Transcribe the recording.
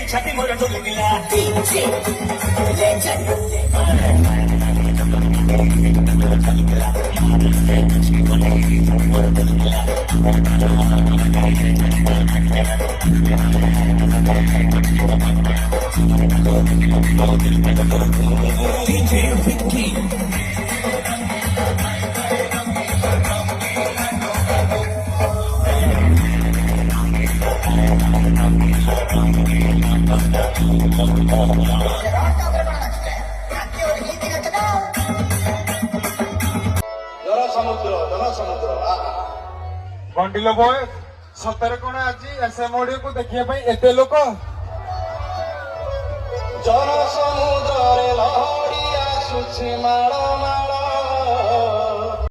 छाती मोर डोल गया कंटिलो बॉय सतरे कौन आज एसएमओडी को देखिए एते लोक जन समुद्र लहड़ी आसुछि माଳ माଳ